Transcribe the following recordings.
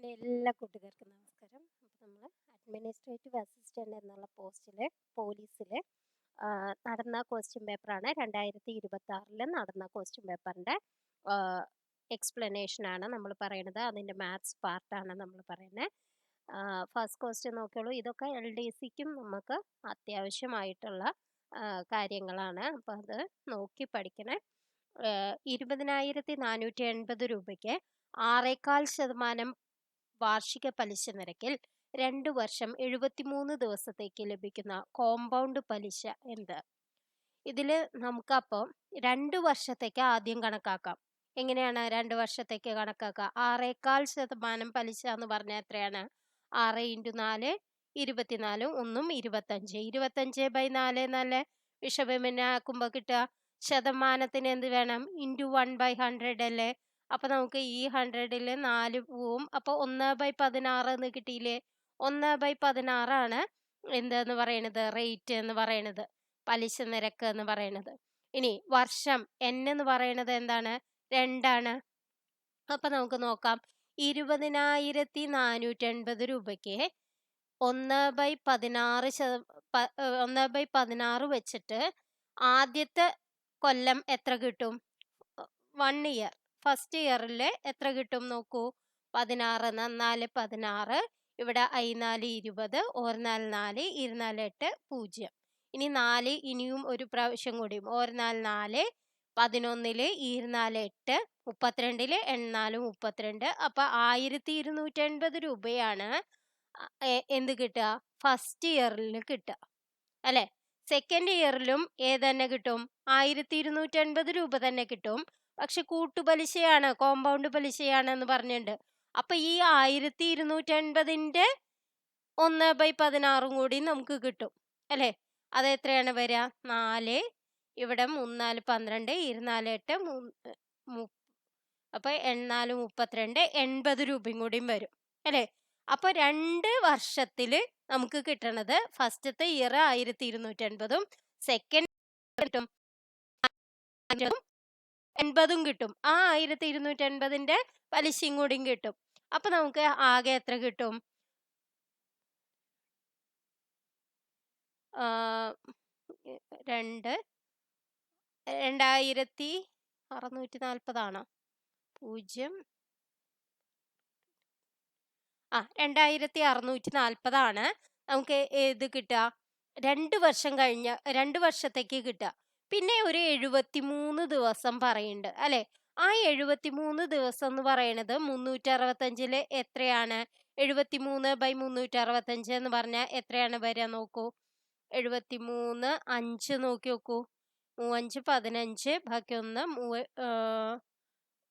പിന്നെ എല്ലാ കൂട്ടുകാർക്കും നമസ്കാരം. അപ്പോൾ നമ്മൾ അഡ്മിനിസ്ട്രേറ്റീവ് അസിസ്റ്റൻ്റ് എന്നുള്ള പോസ്റ്റിൽ പോലീസിൽ നടന്ന ക്വസ്റ്റ്യൻ പേപ്പറാണ് 2026 നടന്ന ക്വസ്റ്റ്യൻ പേപ്പറിൻ്റെ എക്സ്പ്ലനേഷനാണ് നമ്മൾ പറയുന്നത്. അതിൻ്റെ മാത്സ് പാർട്ടാണ് നമ്മൾ പറയുന്നത്. ഫസ്റ്റ് ക്വസ്റ്റ്യൻ നോക്കിയോളൂ. ഇതൊക്കെ LDCക്കും നമുക്ക് അത്യാവശ്യമായിട്ടുള്ള കാര്യങ്ങളാണ്. അപ്പോൾ അത് നോക്കി പഠിക്കണേ. 20,480 രൂപയ്ക്ക് 6.25% വാർഷിക പലിശ നിരക്കിൽ 2 വർഷം 73 ദിവസത്തേക്ക് ലഭിക്കുന്ന കോമ്പൗണ്ട് പലിശ എന്ത്? ഇതിൽ നമുക്കപ്പോൾ 2 വർഷത്തേക്ക് ആദ്യം കണക്കാക്കാം. എങ്ങനെയാണ് 2 വർഷത്തേക്ക് കണക്കാക്കുക? 6.25% പലിശ എന്ന് പറഞ്ഞാൽ എത്രയാണ്? 6 × 4 24, 1 25. 25/4 നല്ല വിഷമനാക്കുമ്പോൾ കിട്ടുക ശതമാനത്തിന് എന്ത് വേണം? × 1/100 അല്ലേ? അപ്പൊ നമുക്ക് ഈ 100ൽ 4 പോവും. അപ്പൊ 1/16 എന്ന് കിട്ടിയില്ലേ? 1/16 ആണ് എന്തെന്ന് പറയണത്? റേറ്റ് എന്ന് പറയണത്, പലിശ നിരക്ക് എന്ന് പറയണത്. ഇനി വർഷം N എന്ന് പറയണത് എന്താണ്? 2 ആണ്. അപ്പൊ നമുക്ക് നോക്കാം. 20,480 രൂപയ്ക്ക് 1/16 വെച്ചിട്ട് ആദ്യത്തെ കൊല്ലം എത്ര കിട്ടും? 1 ഇയർ. ഫസ്റ്റ് ഇയറിൽ എത്ര കിട്ടും നോക്കൂ. 16 4 16, ഇവിടെ I4 20, ഓർ 4 4, 24 8 0. ഇനി 4 ഇനിയും ഒരു പ്രാവശ്യം കൂടിയും. ഓർ 4 4, 11 24 8, 32 84 32. അപ്പൊ 1280 രൂപയാണ് എന്ത് കിട്ടുക? ഫസ്റ്റ് ഇയറിൽ കിട്ടുക അല്ലെ? സെക്കൻഡ് ഇയറിലും ഏത് തന്നെ കിട്ടും? 1280 രൂപ തന്നെ കിട്ടും. പക്ഷെ കൂട്ടുപലിശയാണ്, കോമ്പൗണ്ട് പലിശയാണ് എന്ന് പറഞ്ഞിട്ടുണ്ട്. അപ്പൊ ഈ 1280ന്റെ 1/16 കൂടി നമുക്ക് കിട്ടും അല്ലെ? അത് എത്രയാണ് വരിക? 4, ഇവിടെ 3 4 12, 24 8 അപ്പൊ 4 32, 80 രൂപയും കൂടിയും വരും അല്ലെ? അപ്പൊ 2 വർഷത്തിൽ നമുക്ക് കിട്ടണത് ഫസ്റ്റത്തെ ഇയർ 1280ഉം സെക്കൻഡ് കിട്ടും 80ഉം കിട്ടും. ആ 1280ന്റെ പലിശയും കൂടിയും കിട്ടും. അപ്പൊ നമുക്ക് ആകെ എത്ര കിട്ടും? 2640 ആണോ? 0 2640 ആണ് നമുക്ക് ഏത് കിട്ടുക? 2 വർഷം കഴിഞ്ഞ 2 വർഷത്തേക്ക് കിട്ടുക. പിന്നെ ഒരു 73 ദിവസം പറയുന്നുണ്ട് അല്ലെ? ആ 73 ദിവസം എന്ന് പറയുന്നത് 365 എത്രയാണ്? 73/365 എന്ന് പറഞ്ഞാൽ എത്രയാണ് വരിക നോക്കൂ. 73 5 നോക്കി നോക്കൂ. 3 5 15, ബാക്കി 1 7 5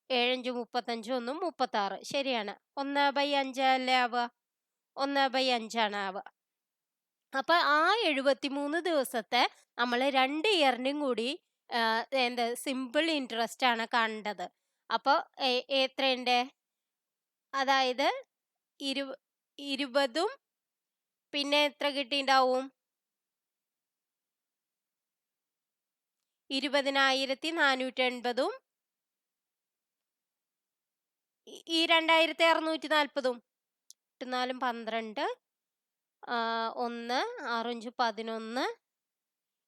35, 1 36. ശരിയാണ്. 1/5 അല്ലേ ആവുക? 1/5 ആണ് ആവുക. അപ്പൊ ആ 73 ദിവസത്തെ നമ്മൾ 2 ഇയറിനും കൂടി എന്ത് സിമ്പിൾ ഇൻട്രസ്റ്റ് ആണ് കണ്ടത്. അപ്പൊ എത്രയുണ്ട്? അതായത് 20ഉം പിന്നെ എത്ര കിട്ടിയിട്ടുണ്ടാവും? 20,480ഉം ഈ 2,640ഉം 4 12, 1 6 5 11,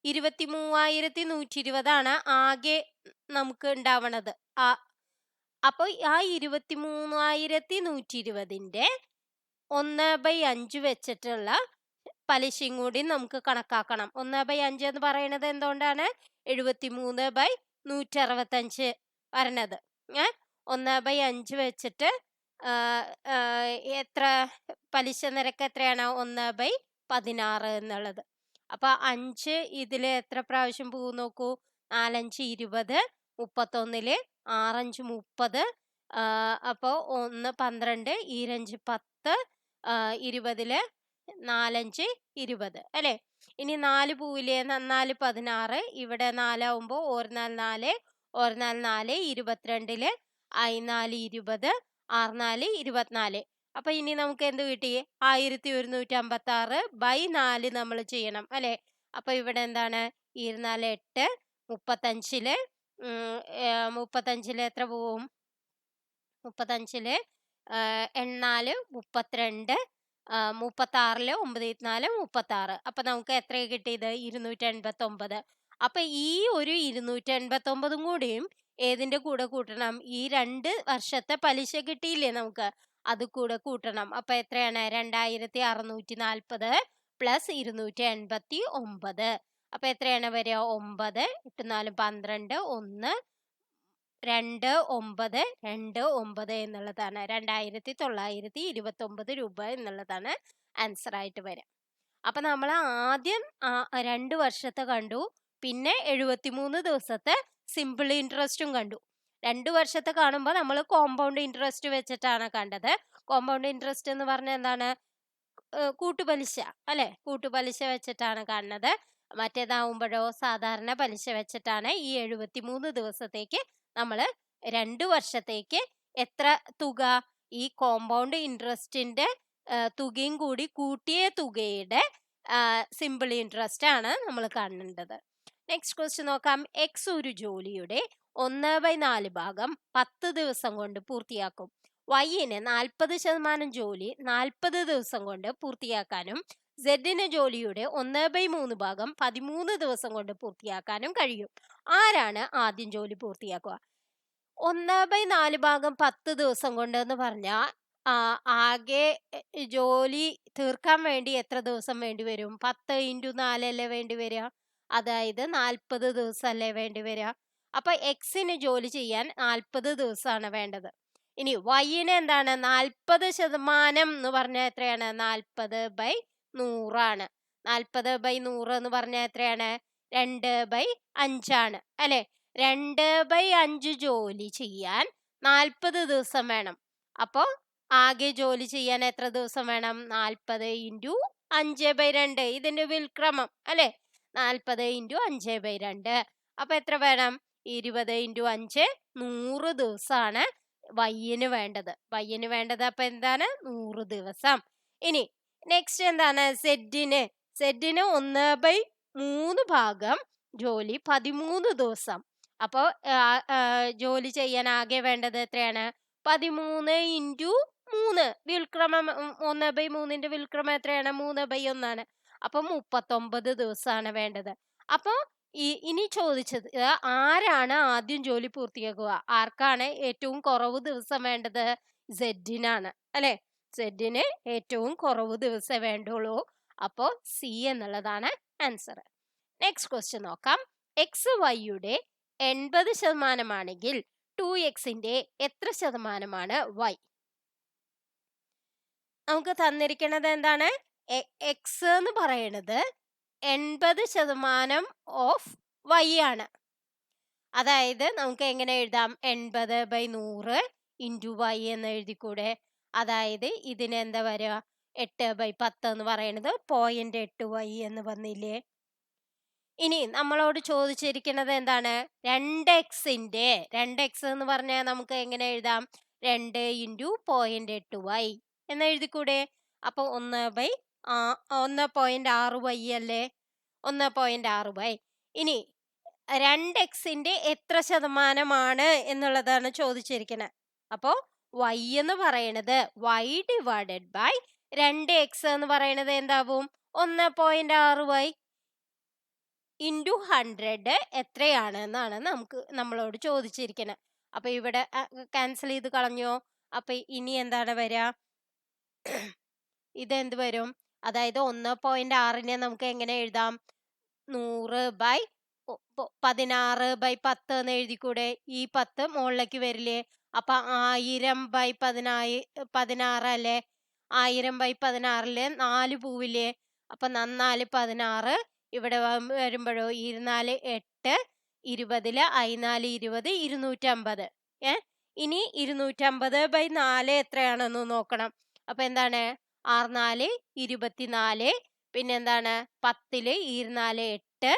23,120 ആകെ നമുക്ക് ഉണ്ടാവണത്. അപ്പൊ ആ 23,120ന്റെ 1/5 വെച്ചിട്ടുള്ള പലിശയും കൂടി നമുക്ക് കണക്കാക്കണം. 1/5 എന്ന് പറയുന്നത് എന്തുകൊണ്ടാണ് 73/165 വരണത്? 1/5 വെച്ചിട്ട് എത്ര പലിശ നിരക്ക് എത്രയാണ്? 1/16 എന്നുള്ളത്. അപ്പൊ 5 ഇതിൽ എത്ര പ്രാവശ്യം പോകും നോക്കൂ. 4 5 20, 31 6 5 30, അപ്പോ 1 12, 2 5 10, 20ൽ 4 5 20 അല്ലെ? ഇനി 4 പോവില്ലേ? 4 16, ഇവിടെ 4 ആവുമ്പോ ഓർ 4 4, ഓർ 4 4, 22ൽ I4 20, R 4 24. അപ്പൊ ഇനി നമുക്ക് എന്ത് കിട്ടി? 1156/4 നമ്മൾ ചെയ്യണം അല്ലെ? അപ്പൊ ഇവിടെ എന്താണ്? 24 8, 35ൽ 35ൽ എത്ര പോവും? 35ൽ എണ്ണാല് 32, 36 9 4 36. അപ്പൊ നമുക്ക് എത്ര കിട്ടിയത്? 289. അപ്പൊ ഈ ഒരു 289 കൂടിയും ഏതിന്റെ കൂടെ കൂട്ടണം? ഈ 2 വർഷത്തെ പലിശ കിട്ടിയില്ലേ നമുക്ക്, അത് കൂടെ കൂട്ടണം. അപ്പൊ എത്രയാണ്? 2640 പ്ലസ് 289. അപ്പൊ എത്രയാണ് വരിക? 9 8 4 12 1 2 9 2 9 എന്നുള്ളതാണ് 2929 രൂപ എന്നുള്ളതാണ് ആൻസർ ആയിട്ട് വരിക. അപ്പൊ നമ്മൾ ആദ്യം 2 വർഷത്തെ കണ്ടു, പിന്നെ 73 ദിവസത്തെ സിമ്പിൾ ഇൻട്രസ്റ്റും കണ്ടു. 2 വർഷത്തെ കാണുമ്പോൾ നമ്മൾ കോമ്പൗണ്ട് ഇൻട്രസ്റ്റ് വെച്ചിട്ടാണ് കണ്ടത്. കോമ്പൗണ്ട് ഇൻട്രസ്റ്റ് എന്ന് പറഞ്ഞാൽ എന്താണ്? കൂട്ടുപലിശ അല്ലെ, കൂട്ടുപലിശ വെച്ചിട്ടാണ് കാണുന്നത്. മറ്റേതാവുമ്പോഴോ സാധാരണ പലിശ വെച്ചിട്ടാണ്. ഈ 73 ദിവസത്തേക്ക് നമ്മൾ 2 വർഷത്തേക്ക് എത്ര തുക? ഈ കോമ്പൗണ്ട് ഇൻട്രസ്റ്റിന്റെ തുകയും കൂടി കൂട്ടിയ തുകയുടെ സിമ്പിൾ ഇൻട്രസ്റ്റ് ആണ് നമ്മൾ കാണേണ്ടത്. നെക്സ്റ്റ് ക്വസ്റ്റ്യൻ നോക്കാം. എക്സ് ഒരു ജോലിയുടെ 1/4 ഭാഗം 10 ദിവസം കൊണ്ട് പൂർത്തിയാക്കും. വൈന് 40% ജോലി 40 ദിവസം കൊണ്ട് പൂർത്തിയാക്കാനും സെഡിന് ജോലിയുടെ 1/3 ഭാഗം 13 ദിവസം കൊണ്ട് പൂർത്തിയാക്കാനും കഴിയും. ആരാണ് ആദ്യം ജോലി പൂർത്തിയാക്കുക? 1/4 ഭാഗം 10 ദിവസം കൊണ്ട് എന്ന് പറഞ്ഞാൽ ആകെ ജോലി തീർക്കാൻ വേണ്ടി എത്ര ദിവസം വേണ്ടി വരും? 10 × 4 അല്ലേ വേണ്ടി വരിക, അതായത് 40 ദിവസം അല്ലേ വേണ്ടി വരിക. അപ്പൊ എക്സിന് ജോലി ചെയ്യാൻ 40 ദിവസമാണ് വേണ്ടത്. ഇനി വൈന് എന്താണ്? 40% എന്ന് പറഞ്ഞാൽ എത്രയാണ്? 40/100 ആണ്. 40/100 എന്ന് പറഞ്ഞാൽ എത്രയാണ്? 2/5 ആണ് അല്ലെ. 2/5 ജോലി ചെയ്യാൻ 40 ദിവസം വേണം. അപ്പോ ആകെ ജോലി ചെയ്യാൻ എത്ര ദിവസം വേണം? 40 × 5/2 ഇതിന്റെ വിൽക്രമം അല്ലെ. 40 × 5/2 അപ്പൊ എത്ര വേണം? 20 × 5 100 ദിവസമാണ് വൈന് വേണ്ടത്. വൈന് വേണ്ടത് അപ്പൊ എന്താണ്? 100 ദിവസം. ഇനി നെക്സ്റ്റ് എന്താണ്? സെഡിന് 1/3 ഭാഗം ജോലി 13 ദിവസം. അപ്പോ ജോലി ചെയ്യാൻ ആകെ വേണ്ടത് എത്രയാണ്? 13 × 3 വിൽക്രമം 1/3ന്റെ വിൽക്രമം എത്രയാണ്? 3/1 ആണ്. അപ്പൊ 39 ദിവസമാണ് വേണ്ടത്. അപ്പൊ ഇനി ചോദിച്ചത് ആരാണ് ആദ്യം ജോലി പൂർത്തിയാക്കുക? ആർക്കാണ് ഏറ്റവും കുറവ് ദിവസം വേണ്ടത്? സെഡിനാണ് അല്ലെ. സെഡിന് ഏറ്റവും കുറവ് ദിവസം വേണ്ടുള്ളൂ. അപ്പോ സി എന്നുള്ളതാണ് ആൻസർ. നെക്സ്റ്റ് ക്വസ്റ്റ്യൻ നോക്കാം. എക്സ് വൈയുടെ 80% ആണെങ്കിൽ 2xന്റെ എത്ര ശതമാനമാണ് വൈ? നമുക്ക് തന്നിരിക്കുന്നത് എന്താണ്? എക്സ് എന്ന് പറയുന്നത് 80% ഓഫ് വൈ ആണ്. അതായത് നമുക്ക് എങ്ങനെ എഴുതാം? 80/100 × വൈ എന്ന് എഴുതിക്കൂടെ? അതായത് ഇതിന് എന്താ വരിക? 8/10 എന്ന് പറയുന്നത് 0.8 വൈ എന്ന് വന്നില്ലേ? ഇനി നമ്മളോട് ചോദിച്ചിരിക്കുന്നത് എന്താണ്? 2x എന്ന് പറഞ്ഞാൽ നമുക്ക് എങ്ങനെ എഴുതാം? 2 × 0.8 വൈ എന്ന് എഴുതിക്കൂടെ? അപ്പൊ 1/6 വൈ അല്ലേ. 1/6 വൈ. ഇനി 2xന്റെ എത്ര ശതമാനമാണ് എന്നുള്ളതാണ് ചോദിച്ചിരിക്കുന്നത്. അപ്പോ y എന്ന് പറയുന്നത് y ഡിവൈഡഡ് ബൈ 2x എന്ന് പറയുന്നത് എന്താവും? 1/6 y ഇൻറ്റു 100 എത്രയാണ് എന്നാണ് നമ്മളോട് ചോദിച്ചിരിക്കുന്നത്. അപ്പൊ ഇവിടെ ക്യാൻസൽ ചെയ്ത് കളഞ്ഞോ? അപ്പൊ ഇനി എന്താണ് വരിക? ഇതെന്ത് വരും? അതായത് 1/6നെ നമുക്ക് എങ്ങനെ എഴുതാം? 100/16/10 എന്ന് എഴുതിക്കൂടെ? ഈ 10 മുകളിലേക്ക് വരില്ലേ? അപ്പൊ 1000/16 അല്ലേ. 1000/16 4 പോവില്ലേ? അപ്പൊ 4 16. ഇവിടെ വരുമ്പോഴോ 24 8 20 4 20 250. ഇനി 250/4 എത്രയാണെന്ന് നോക്കണം. അപ്പൊ എന്താണ്? 6 4 24. പിന്നെന്താണ്? 10 24 8.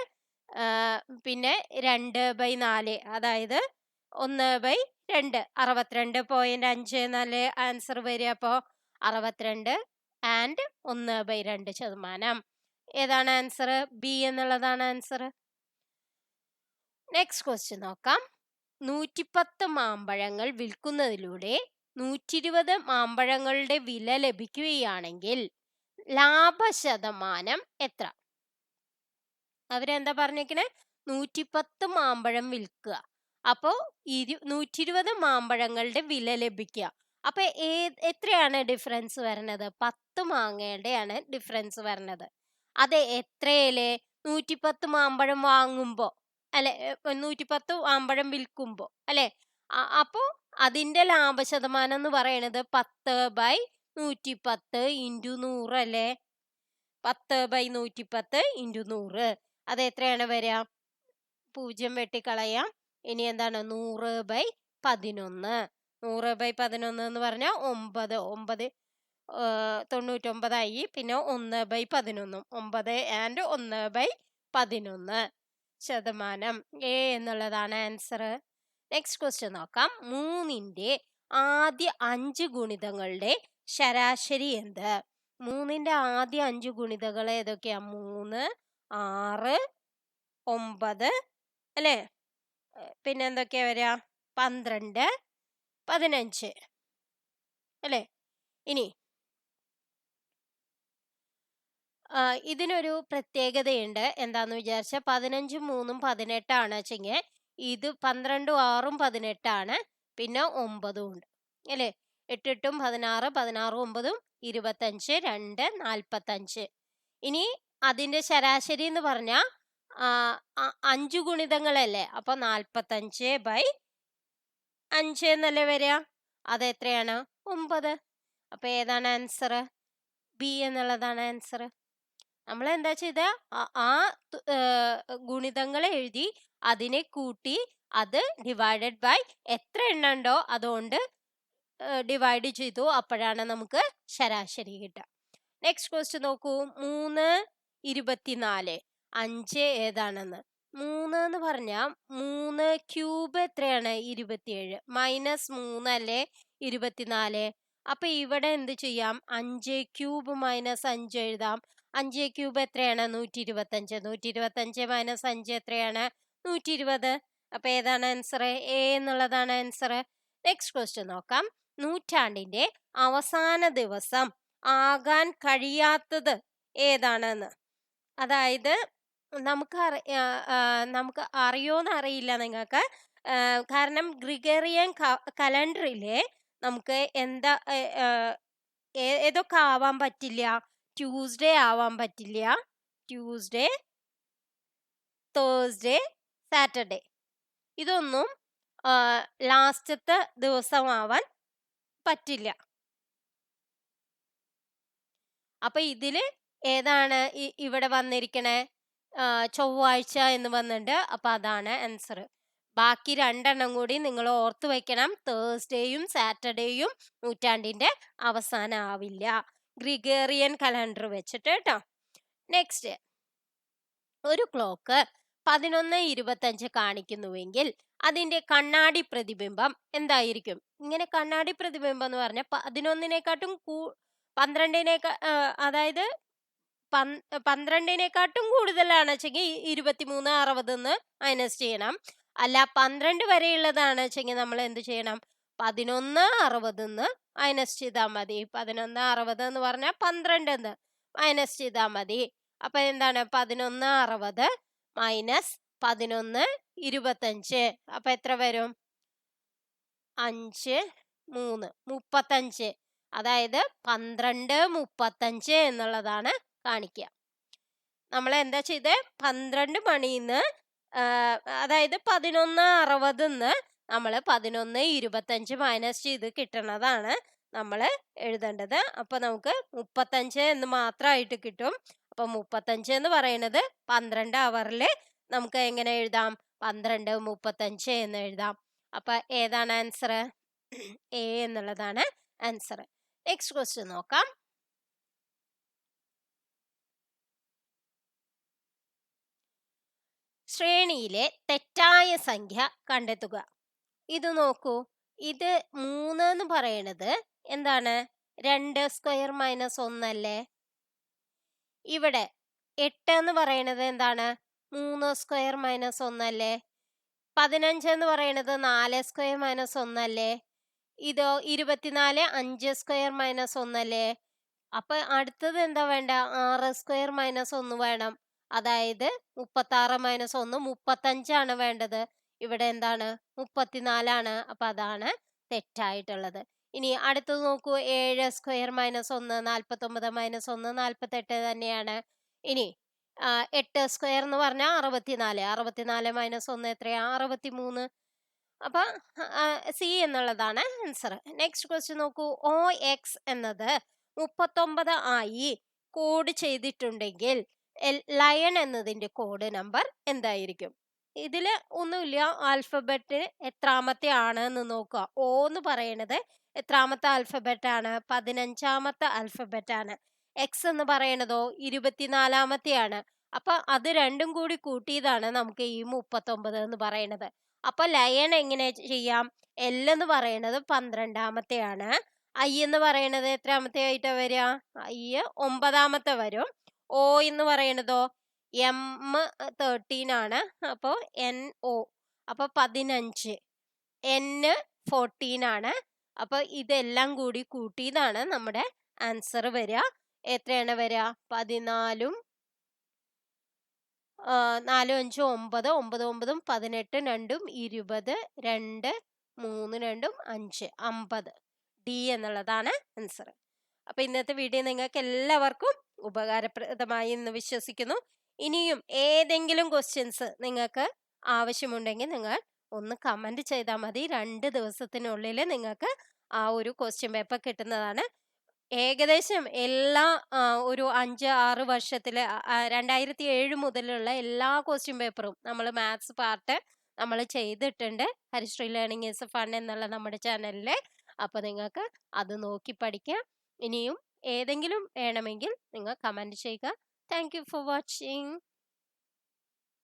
പിന്നെ 2/4 അതായത് 1/2 62.5 എന്നല്ലേ ആൻസർ വരിക. അപ്പോ 62 ആൻഡ് 1/2%. ഏതാണ് ആൻസർ? ബി എന്നുള്ളതാണ് ആൻസർ. നെക്സ്റ്റ് ക്വസ്റ്റ്യൻ നോക്കാം. 110 മാമ്പഴങ്ങൾ വിൽക്കുന്നതിലൂടെ 120 മാമ്പഴങ്ങളുടെ വില ലഭിക്കുകയാണെങ്കിൽ ലാഭശതമാനം എത്ര? അവരെന്താ പറഞ്ഞേക്കണേ? 110 മാമ്പഴം വിൽക്കുക. അപ്പോ 120 മാമ്പഴങ്ങളുടെ വില ലഭിക്കുക. അപ്പൊ എത്രയാണ് ഡിഫറൻസ് വരണത്? 10 മാങ്ങയുടെയാണ് ഡിഫറൻസ് വരണത്. അത് എത്രയില്? 110 മാമ്പഴം വാങ്ങുമ്പോ അല്ലെ, 110 മാമ്പഴം വിൽക്കുമ്പോ അല്ലെ. അപ്പോ അതിന്റെ ലാഭശതമാനം എന്ന് പറയണത് 10/110 × 100 അല്ലേ. 10/110 × 100 അത് എത്രയാണ് വരിക? 0 വെട്ടിക്കളയാം. ഇനി എന്താണ്? 100/11. 100/11 എന്ന് പറഞ്ഞാൽ 9 99ആയി. പിന്നെ 1/11 9 ആൻഡ് 1/11 ശതമാനം. എ എന്നുള്ളതാണ് ആൻസർ. നെക്സ്റ്റ് ക്വസ്റ്റ്യൻ നോക്കാം. 3ന്റെ ആദ്യ 5 ഗുണിതങ്ങളുടെ ശരാശരി എന്ത്? 3ന്റെ ആദ്യ 5 ഗുണിതകൾ ഏതൊക്കെയാ? 3, 6, 9 അല്ലേ. പിന്നെ എന്തൊക്കെയാ വരിക? 12, 15 അല്ലേ. ഇനി ഇതിനൊരു പ്രത്യേകതയുണ്ട്. എന്താന്ന് വിചാരിച്ച 15, 3, 18 വെച്ചെങ്കിൽ ഇത് 12, 6, 18 പിന്നെ 9 ഉണ്ട് അല്ലേ. 8, 8, 16, 16, 9, 25, 2, 45. ഇനി അതിന്റെ ശരാശരി എന്ന് പറഞ്ഞാൽ 5 ഗുണിതങ്ങളല്ലേ. അപ്പൊ 45/5 എന്നല്ലേ വരിക. അത് എത്രയാണ്? 9. അപ്പൊ ഏതാണ് ആൻസർ? ബി എന്നുള്ളതാണ് ആൻസർ. നമ്മൾ എന്താ ചെയ്ത? ആ ഗുണിതങ്ങൾ എഴുതി അതിനെ കൂട്ടി അത് ഡിവൈഡഡ് ബൈ എത്ര എണ്ണം ഉണ്ടോ അതുകൊണ്ട് ഡിവൈഡ് ചെയ്തു. അപ്പോഴാണ് നമുക്ക് ശരാശരി കിട്ടുക. നെക്സ്റ്റ് ക്വസ്റ്റ്യൻ നോക്കൂ. 3, 24. 5 ഏതാണെന്ന്? 3 എന്ന് പറഞ്ഞാൽ 3 ക്യൂബ് എത്രയാണ്? 27 മൈനസ് 3 അല്ലേ 24. അപ്പൊ ഇവിടെ എന്ത് ചെയ്യാം? 5 ക്യൂബ് മൈനസ് 5 എഴുതാം. 5 ക്യൂബ് എത്രയാണ്? 125. 125 മൈനസ് 5 എത്രയാണ്? 120. അപ്പൊ ഏതാണ് ആൻസർ? എ എന്നുള്ളതാണ് ആൻസർ. നെക്സ്റ്റ് ക്വസ്റ്റ്യൻ നോക്കാം. നൂറ്റാണ്ടിന്റെ അവസാന ദിവസം ആകാൻ കഴിയാത്തത് ഏതാണെന്ന്. അതായത് നമുക്ക് അറിയോന്ന് അറിയില്ല നിങ്ങൾക്ക്. കാരണം ഗ്രിഗറിയൻ കലണ്ടറിലെ നമുക്ക് എന്താ ഏതൊക്കെ ആവാൻ പറ്റില്ല? ട്യൂസ്ഡേ ആവാൻ പറ്റില്ല. ട്യൂസ്ഡേ, തേഴ്സ്ഡേ, സാറ്റർഡേ ഇതൊന്നും ലാസ്റ്റത്തെ ദിവസമാവാൻ പറ്റില്ല. അപ്പൊ ഇതില് ഏതാണ് ഇവിടെ വന്നിരിക്കണേ? ചൊവ്വാഴ്ച എന്ന് വന്നിട്ടുണ്ട്. അപ്പൊ അതാണ് ആൻസർ. ബാക്കി 2 എണ്ണം കൂടി നിങ്ങൾ ഓർത്തു വെക്കണം. തേഴ്സ്ഡേയും സാറ്റർഡേയും നൂറ്റാണ്ടിന്റെ അവസാനം ആവില്ല, ഗ്രിഗേറിയൻ കലണ്ടർ വെച്ചിട്ട് കേട്ടോ. നെക്സ്റ്റ്, ഒരു ക്ലോക്ക് 11:25 കാണിക്കുന്നുവെങ്കിൽ അതിന്റെ കണ്ണാടി പ്രതിബിംബം എന്തായിരിക്കും? ഇങ്ങനെ കണ്ണാടി പ്രതിബിംബം എന്ന് പറഞ്ഞാൽ 11-നേക്കാട്ടും 12-നേക്കാ അതായത് 12-നേക്കാട്ടും കൂടുതലാണ് വെച്ചെങ്കിൽ 23:60 മൈനസ് ചെയ്യണം. അല്ല 12 വരെയുള്ളതാണ് വെച്ചെങ്കിൽ നമ്മൾ എന്ത് ചെയ്യണം? 11:60 മൈനസ് ചെയ്താൽ മതി. 11:60 എന്ന് പറഞ്ഞാൽ 12 മൈനസ് ചെയ്താൽ മതി. അപ്പൊ എന്താണ്? 11:60 മൈനസ് 11:25. അപ്പൊ എത്ര വരും? 5, 3, 35. അതായത് 12:35 എന്നുള്ളതാണ് കാണിക്കുക. നമ്മൾ എന്താ ചെയ്തേ? 12 മണിന്ന് അതായത് 11:60 നമ്മൾ 11:25 മൈനസ് ചെയ്ത് കിട്ടണതാണ് നമ്മൾ എഴുതേണ്ടത്. അപ്പൊ നമുക്ക് 35 എന്ന് മാത്രമായിട്ട് കിട്ടും. അപ്പൊ 35 എന്ന് പറയുന്നത് 12 അവറിൽ നമുക്ക് എങ്ങനെ എഴുതാം? 12:35 എന്ന് എഴുതാം. അപ്പൊ ഏതാണ് ആൻസർ? എ എന്നുള്ളതാണ് ആൻസർ. നെക്സ്റ്റ് ക്വസ്റ്റ്യൻ നോക്കാം. ശ്രേണിയിലെ തെറ്റായ സംഖ്യ കണ്ടെത്തുക. ഇത് നോക്കൂ. ഇത് 3 എന്ന് പറയണത് എന്താണ്? 2 സ്ക്വയർ മൈനസ് 1 അല്ലേ. ഇവിടെ 8 എന്ന് പറയണത് എന്താണ്? 3 സ്ക്വയർ മൈനസ് 1 അല്ലേ. 15 എന്ന് പറയണത് 4 സ്ക്വയർ മൈനസ് 1 അല്ലേ. ഇതോ 24 5 സ്ക്വയർ മൈനസ് 1 അല്ലേ? അപ്പൊ അടുത്തത് എന്താ വേണ്ട? 6 സ്ക്വയർ മൈനസ് 1 വേണം. അതായത് 36 മൈനസ് 1 35 വേണ്ടത്. ഇവിടെ എന്താണ്? 34 അപ്പൊ അതാണ് തെറ്റായിട്ടുള്ളത്. ഇനി അടുത്തത് നോക്കൂ. 7 സ്ക്വയർ മൈനസ് 1 49 മൈനസ് 1 48 തന്നെയാണ്. ഇനി 8 സ്ക്വയർ എന്ന് പറഞ്ഞാൽ 64 64 മൈനസ് 1 എത്രയാ? 63. അപ്പൊ സി എന്നുള്ളതാണ് ആൻസർ. നെക്സ്റ്റ് ക്വസ്റ്റ്യൻ നോക്കൂ. OX എന്നത് 39 ആയി കോഡ് ചെയ്തിട്ടുണ്ടെങ്കിൽ ലയൺ എന്നതിന്റെ കോഡ് നമ്പർ എന്തായിരിക്കും? ഇതില് ഒന്നുമില്ല, ആൽഫബറ്റ് എത്രാമത്തെ ആണ് എന്ന് നോക്കുക. O എന്ന് പറയണത് എത്രാമത്തെ ആൽഫബറ്റ് ആണ്? 15ാമത്തെ ആൽഫബറ്റ് ആണ്. X എന്ന് പറയണതോ 24ാമത്തെ ആണ്. അപ്പൊ അത് രണ്ടും കൂടി കൂട്ടിയതാണ് നമുക്ക് ഈ 39 എന്ന് പറയണത്. അപ്പൊ ലയൺ എങ്ങനെ ചെയ്യാം? L എന്ന് പറയണത് 12ാമത്തെ ആണ്. I എന്ന് പറയണത് എത്രാമത്തെ ആയിട്ടാ വരിക? I 9ാമത്തെ വരും. O എന്ന് പറയണതോ M 13 ആണ്. അപ്പൊ NO അപ്പൊ 15. N 14 ആണ്. അപ്പൊ ഇതെല്ലാം കൂടി കൂട്ടിയതാണ് നമ്മുടെ ആൻസർ വരിക. എത്രയാണ് വരിക? 14ഉം 4 5 9 9 9 18 2 20 2 3 2 5 50. ഡി എന്നുള്ളതാണ് ആൻസർ. അപ്പൊ ഇന്നത്തെ വീഡിയോ നിങ്ങൾക്ക് എല്ലാവർക്കും ഉപകാരപ്രദമായി എന്ന് വിശ്വസിക്കുന്നു. ഇനിയും ഏതെങ്കിലും ക്വസ്റ്റ്യൻസ് നിങ്ങൾക്ക് ആവശ്യമുണ്ടെങ്കിൽ നിങ്ങൾ ഒന്ന് കമന്റ് ചെയ്താൽ മതി. 2 ദിവസത്തിനുള്ളിൽ നിങ്ങൾക്ക് ആ ഒരു ക്വസ്റ്റ്യൻ പേപ്പർ കിട്ടുന്നതാണ്. ഏകദേശം എല്ലാ ഒരു 5 6 വർഷത്തിലെ 2007 മുതലുള്ള എല്ലാ ക്വസ്റ്റ്യൻ പേപ്പറും നമ്മൾ മാത്സ് പാർട്ട് നമ്മൾ ചെയ്തിട്ടുണ്ട് ഹരിശ്രീ ലേണിംഗ് ഈസ് ഫൺ എന്നുള്ള നമ്മുടെ ചാനലില്. അപ്പൊ നിങ്ങൾക്ക് അത് നോക്കി പഠിക്കാം. ഇനിയും ഏതെങ്കിലും വേണമെങ്കിൽ നിങ്ങൾ കമന്റ് ചെയ്യുക. Thank you for watching.